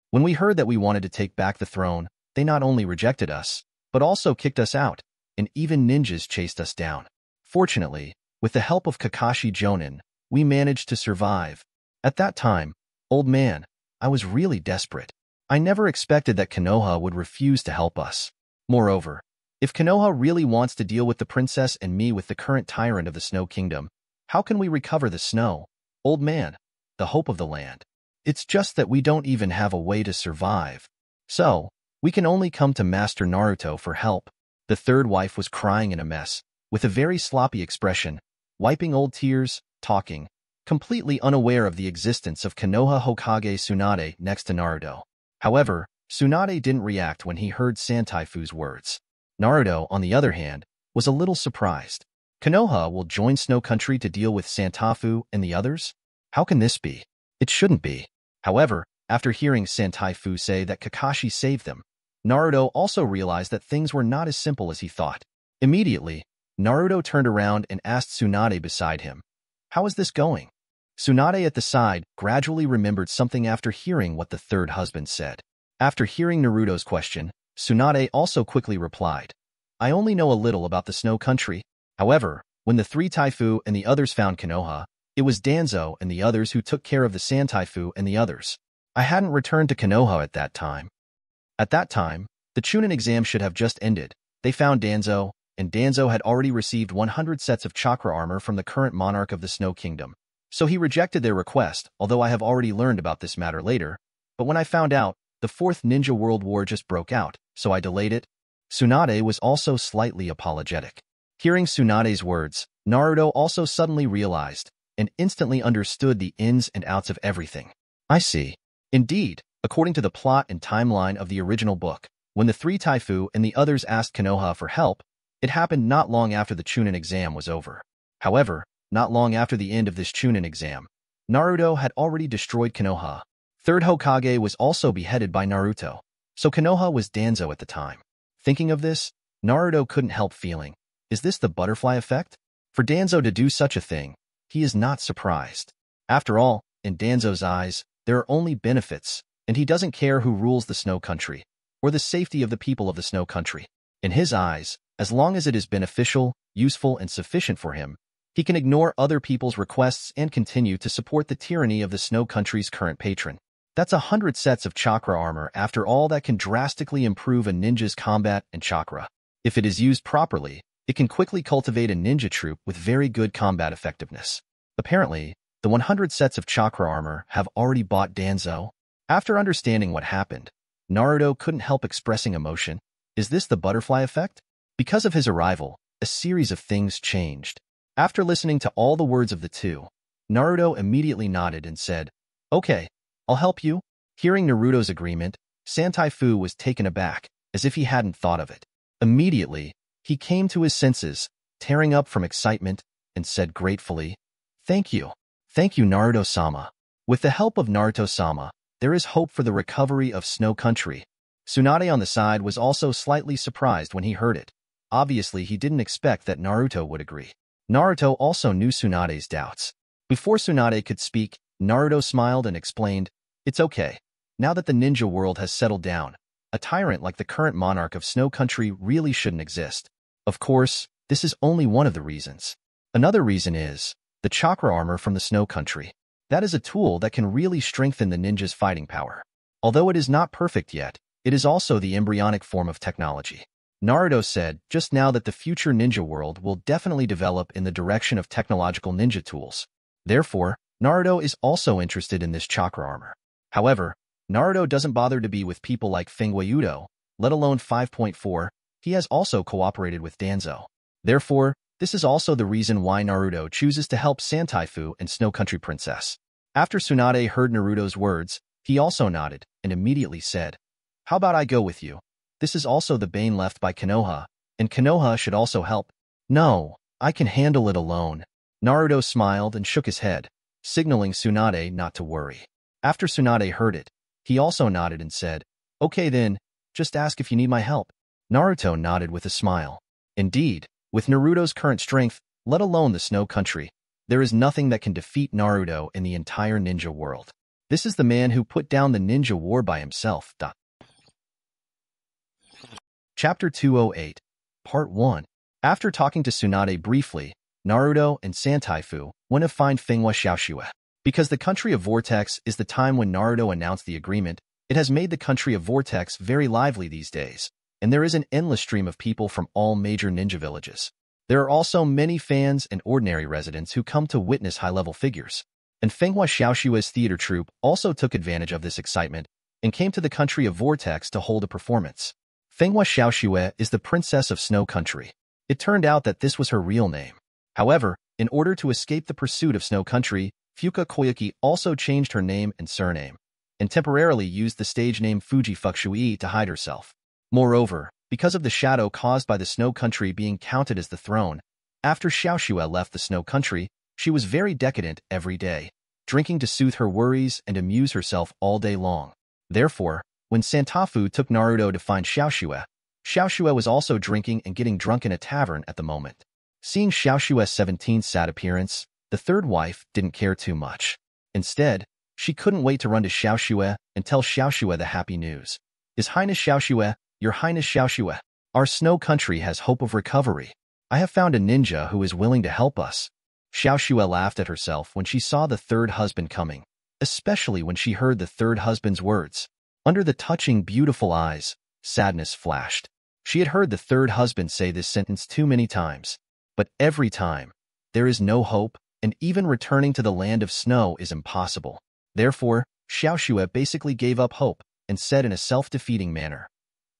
When we heard that we wanted to take back the throne, they not only rejected us, but also kicked us out, and even ninjas chased us down. Fortunately, with the help of Kakashi Jonin, we managed to survive. At that time, old man, I was really desperate. I never expected that Konoha would refuse to help us. Moreover, if Konoha really wants to deal with the princess and me with the current tyrant of the Snow Kingdom, how can we recover the snow? Old man, the hope of the land. It's just that we don't even have a way to survive. So, we can only come to Master Naruto for help." The third wife was crying in a mess, with a very sloppy expression, wiping old tears, talking, completely unaware of the existence of Konoha Hokage Tsunade next to Naruto. However, Tsunade didn't react when he heard Santaifu's words. Naruto, on the other hand, was a little surprised. Konoha will join Snow Country to deal with Santaifu and the others? How can this be? It shouldn't be. However, after hearing Santaifu say that Kakashi saved them, Naruto also realized that things were not as simple as he thought. Immediately, Naruto turned around and asked Tsunade beside him, "How is this going?" Tsunade at the side gradually remembered something after hearing what the third husband said. After hearing Naruto's question, Tsunade also quickly replied, "I only know a little about the Snow Country. However, when the three Taifu and the others found Konoha, it was Danzo and the others who took care of the Santaifu and the others. I hadn't returned to Konoha at that time. At that time, the Chunin exam should have just ended. They found Danzo, and Danzo had already received 100 sets of chakra armor from the current monarch of the Snow Kingdom. So he rejected their request, although I have already learned about this matter later. But when I found out, the Fourth Ninja World War just broke out, so I delayed it." Tsunade was also slightly apologetic. Hearing Tsunade's words, Naruto also suddenly realized, and instantly understood the ins and outs of everything. "I see. Indeed, according to the plot and timeline of the original book, when the three Taifu and the others asked Konoha for help, it happened not long after the Chunin exam was over. However, not long after the end of this Chunin exam, Naruto had already destroyed Konoha. Third Hokage was also beheaded by Naruto, so Konoha was Danzo at the time. Thinking of this, Naruto couldn't help feeling, is this the butterfly effect? For Danzo to do such a thing, he is not surprised. After all, in Danzo's eyes, there are only benefits, and he doesn't care who rules the Snow Country, or the safety of the people of the Snow Country. In his eyes, as long as it is beneficial, useful, and sufficient for him, he can ignore other people's requests and continue to support the tyranny of the Snow Country's current patron. That's 100 sets of chakra armor after all that can drastically improve a ninja's combat and chakra. If it is used properly, it can quickly cultivate a ninja troop with very good combat effectiveness. Apparently, the 100 sets of chakra armor have already bought Danzo. After understanding what happened, Naruto couldn't help expressing emotion. Is this the butterfly effect? Because of his arrival, a series of things changed. After listening to all the words of the two, Naruto immediately nodded and said, "Okay, I'll help you." Hearing Naruto's agreement, Santaifu was taken aback, as if he hadn't thought of it. Immediately, he came to his senses, tearing up from excitement, and said gratefully, "Thank you. Thank you, Naruto-sama. With the help of Naruto-sama, there is hope for the recovery of Snow Country." Tsunade on the side was also slightly surprised when he heard it. Obviously, he didn't expect that Naruto would agree. Naruto also knew Tsunade's doubts. Before Tsunade could speak, Naruto smiled and explained, "It's okay. Now that the ninja world has settled down, a tyrant like the current monarch of Snow Country really shouldn't exist. Of course, this is only one of the reasons. Another reason is the chakra armor from the Snow Country. That is a tool that can really strengthen the ninja's fighting power. Although it is not perfect yet, it is also the embryonic form of technology." Naruto said just now that the future ninja world will definitely develop in the direction of technological ninja tools. Therefore, Naruto is also interested in this chakra armor. However, Naruto doesn't bother to be with people like Fengwayudo, let alone 5.4, he has also cooperated with Danzo. Therefore, this is also the reason why Naruto chooses to help Santaifu and Snow Country Princess. After Tsunade heard Naruto's words, he also nodded and immediately said, "How about I go with you? This is also the bane left by Konoha, and Konoha should also help." "No, I can handle it alone." Naruto smiled and shook his head, signaling Tsunade not to worry. After Tsunade heard it, he also nodded and said, "Okay then, just ask if you need my help." Naruto nodded with a smile. Indeed, with Naruto's current strength, let alone the Snow Country, there is nothing that can defeat Naruto in the entire ninja world. This is the man who put down the ninja war by himself. Chapter 208, Part 1. After talking to Tsunade briefly, Naruto and Santaifu went to find Fenghua Xiaoxue. Because the country of Vortex is the time when Naruto announced the agreement, it has made the country of Vortex very lively these days, and there is an endless stream of people from all major ninja villages. There are also many fans and ordinary residents who come to witness high-level figures. And Fenghua Xiaoxue's theater troupe also took advantage of this excitement and came to the country of Vortex to hold a performance. Fenghua Xiaoxue is the princess of Snow Country. It turned out that this was her real name. However, in order to escape the pursuit of Snow Country, Fuka Koyuki also changed her name and surname, and temporarily used the stage name Fuji Fukushui to hide herself. Moreover, because of the shadow caused by the Snow Country being counted as the throne, after Xiaoxue left the Snow Country, she was very decadent every day, drinking to soothe her worries and amuse herself all day long. Therefore, when Santaifu took Naruto to find Xiaoxue, Xiaoxue was also drinking and getting drunk in a tavern at the moment. Seeing Xiaoxue's 17th sad appearance, the third wife didn't care too much. Instead, she couldn't wait to run to Xiaoxue and tell Xiaoxue the happy news. "His Highness Xiaoxue, Your Highness Xiaoxue, our Snow Country has hope of recovery. I have found a ninja who is willing to help us." Xiaoxue laughed at herself when she saw the third husband coming, especially when she heard the third husband's words. Under the touching, beautiful eyes, sadness flashed. She had heard the third husband say this sentence too many times, but every time, there is no hope, and even returning to the land of snow is impossible. Therefore, Xiaoxue basically gave up hope and said in a self-defeating manner,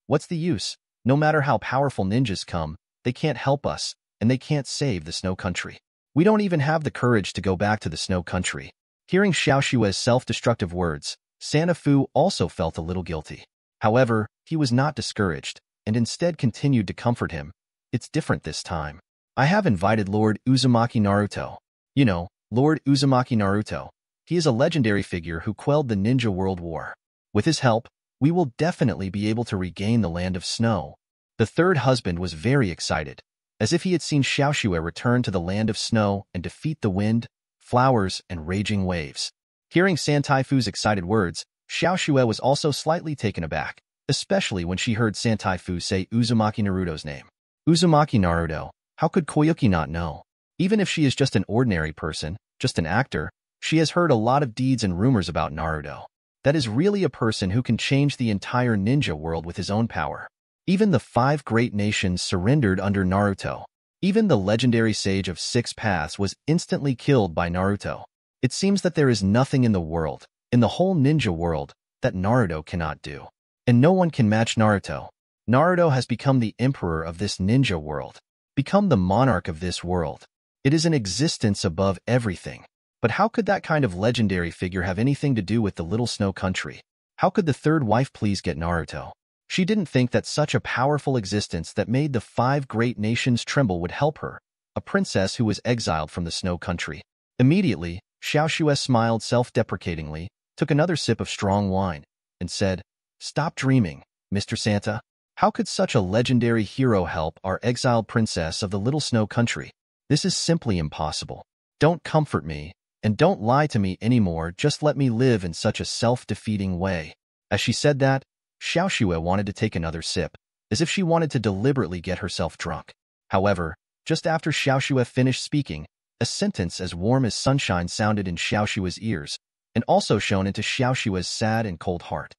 "What's the use? No matter how powerful ninjas come, they can't help us, and they can't save the Snow Country. We don't even have the courage to go back to the Snow Country." Hearing Xiaoxue's self-destructive words, Santaifu also felt a little guilty. However, he was not discouraged, and instead continued to comfort him. "It's different this time. I have invited Lord Uzumaki Naruto. You know, Lord Uzumaki Naruto. He is a legendary figure who quelled the Ninja World War. With his help, we will definitely be able to regain the land of snow." The third husband was very excited, as if he had seen Xiaoxue return to the land of snow and defeat the wind, flowers, and raging waves. Hearing Santaifu's excited words, Xiaoxue was also slightly taken aback, especially when she heard Santaifu say Uzumaki Naruto's name. Uzumaki Naruto, how could Koyuki not know? Even if she is just an ordinary person, just an actor, she has heard a lot of deeds and rumors about Naruto. That is really a person who can change the entire ninja world with his own power. Even the 5 great nations surrendered under Naruto. Even the legendary sage of 6 paths was instantly killed by Naruto. It seems that there is nothing in the world, in the whole ninja world, that Naruto cannot do. And no one can match Naruto. Naruto has become the emperor of this ninja world, become the monarch of this world. It is an existence above everything. But how could that kind of legendary figure have anything to do with the little Snow Country? How could the third wife please get Naruto? She didn't think that such a powerful existence that made the 5 great nations tremble would help her, a princess who was exiled from the Snow Country. Immediately, Xiaoxue smiled self-deprecatingly, took another sip of strong wine, and said, "Stop dreaming, Mr. Santa. How could such a legendary hero help our exiled princess of the little Snow Country? This is simply impossible. Don't comfort me, and don't lie to me anymore, just let me live in such a self-defeating way." As she said that, Xiaoxue wanted to take another sip, as if she wanted to deliberately get herself drunk. However, just after Xiaoxue finished speaking, a sentence as warm as sunshine sounded in Xiaoxue's ears, and also shone into Xiaoxue's sad and cold heart.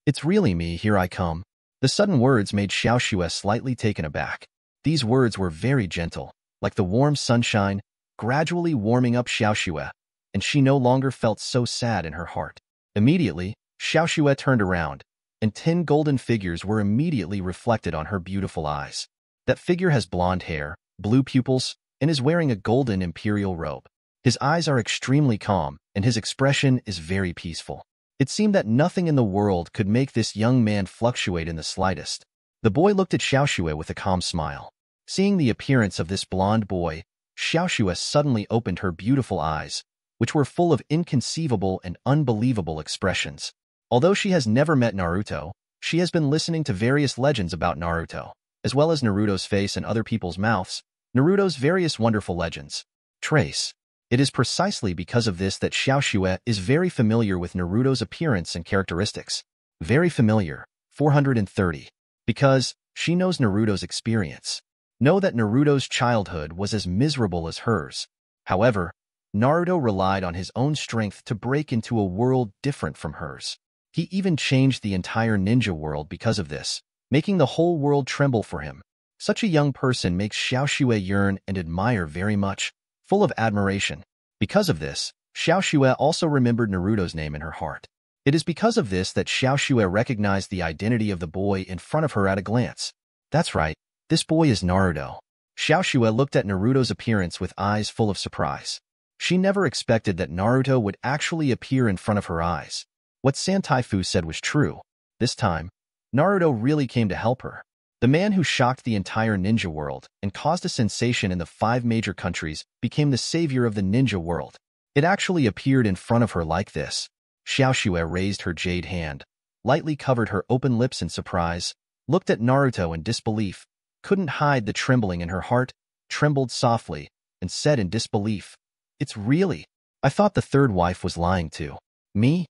"It's really me, here I come." The sudden words made Xiaoxue slightly taken aback. These words were very gentle, like the warm sunshine, gradually warming up Xiaoxue, and she no longer felt so sad in her heart. Immediately, Xiaoxue turned around, and 10 golden figures were immediately reflected on her beautiful eyes. That figure has blonde hair, blue pupils, and is wearing a golden imperial robe. His eyes are extremely calm, and his expression is very peaceful. It seemed that nothing in the world could make this young man fluctuate in the slightest. The boy looked at Xiaoxue with a calm smile. Seeing the appearance of this blonde boy, Xiaoxue suddenly opened her beautiful eyes, which were full of inconceivable and unbelievable expressions. Although she has never met Naruto, she has been listening to various legends about Naruto, as well as Naruto's face and other people's mouths, Naruto's various wonderful legends. Trace. It is precisely because of this that Xiaoxue is very familiar with Naruto's appearance and characteristics. Very familiar. 430. Because she knows Naruto's experience. Know that Naruto's childhood was as miserable as hers. However, Naruto relied on his own strength to break into a world different from hers. He even changed the entire ninja world because of this, making the whole world tremble for him. Such a young person makes Xiaoxue yearn and admire very much, full of admiration. Because of this, Xiaoxue also remembered Naruto's name in her heart. It is because of this that Xiaoxue recognized the identity of the boy in front of her at a glance. That's right, this boy is Naruto. Xiaoxue looked at Naruto's appearance with eyes full of surprise. She never expected that Naruto would actually appear in front of her eyes. What Santaifu said was true. This time, Naruto really came to help her. The man who shocked the entire ninja world and caused a sensation in the 5 major countries became the savior of the ninja world. It actually appeared in front of her like this. Xiaoxue raised her jade hand, lightly covered her open lips in surprise, looked at Naruto in disbelief, couldn't hide the trembling in her heart, trembled softly, and said in disbelief, "It's really? I thought the third wife was lying to me."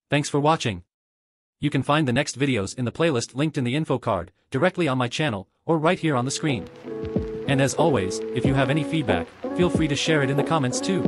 Thanks for watching. You can find the next videos in the playlist linked in the info card, directly on my channel, or right here on the screen. And as always, if you have any feedback, feel free to share it in the comments too.